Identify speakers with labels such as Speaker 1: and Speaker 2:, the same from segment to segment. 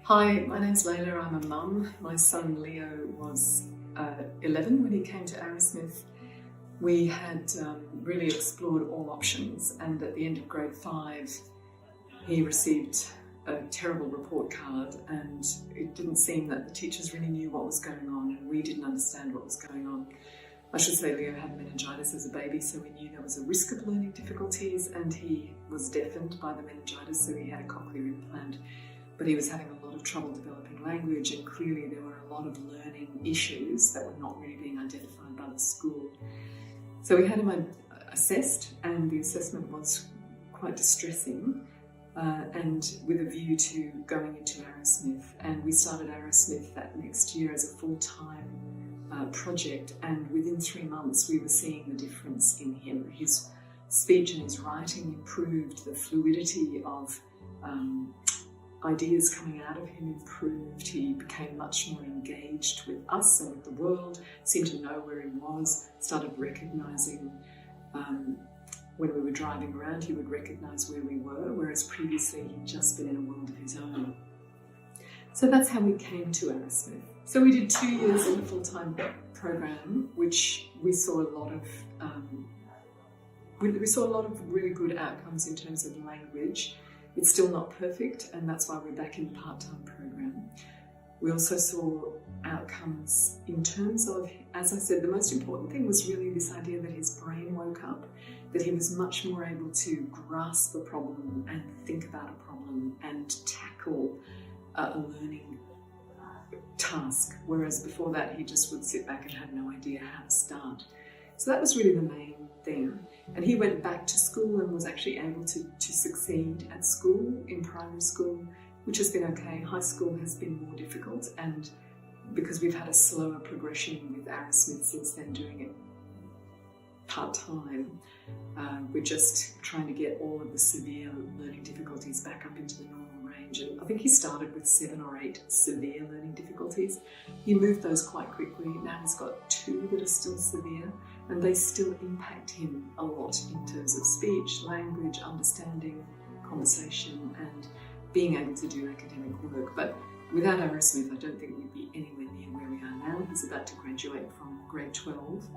Speaker 1: Hi, my name's Layla. I'm a mum. My son Leo was 11 when he came to Arrowsmith. We had really explored all options, and at the end of grade 5 he received a terrible report card, and it didn't seem that the teachers really knew what was going on, and we didn't understand what was going on. I should say Leo had meningitis as a baby, so we knew there was a risk of learning difficulties, and he was deafened by the meningitis, so he had a cochlear implant. But he was having a lot of trouble developing language, and clearly there were a lot of learning issues that were not really being identified by the school. So we had him assessed, and the assessment was quite distressing, and with a view to going into Arrowsmith. And we started Arrowsmith that next year as a full-time project, and within 3 months we were seeing the difference in him. His speech and his writing improved, the fluidity of ideas coming out of him improved. He became much more engaged with us and with the world, seemed to know where he was, started recognising when we were driving around, he would recognise where we were, whereas previously he'd just been in a world of his own. So that's how we came to Arrowsmith. So we did 2 years in the full-time program, which we saw a lot of really good outcomes in terms of language. It's still not perfect, and that's why we're back in the part-time program. We also saw outcomes in terms of, as I said, the most important thing was really this idea that his brain woke up, that he was much more able to grasp the problem and think about a problem and tackle a learning task, whereas before that he just would sit back and have no idea how to start. So that was really the main thing. And he went back to school and was actually able to succeed at school, in primary school, which has been okay. High school has been more difficult, and because we've had a slower progression with Arrowsmith since then, doing it part-time, we're just trying to get all of the severe learning difficulties back up into the normal range. And I think he started with 7 or 8 severe learning difficulties. He moved those quite quickly. Now he's got 2 that are still severe, and they still impact him a lot in terms of speech, language, understanding, conversation, and being able to do academic work. But without Arrowsmith, I don't think we'd be anywhere near where we are now. He's about to graduate from grade 12.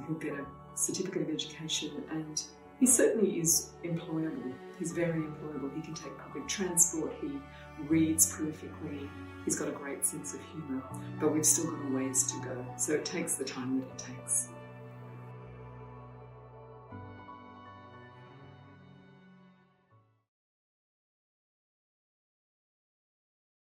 Speaker 1: He'll get a certificate of education, and he certainly is employable. He's very employable. He can take public transport, he reads prolifically, he's got a great sense of humour, but we've still got a ways to go. So it takes the time that it takes.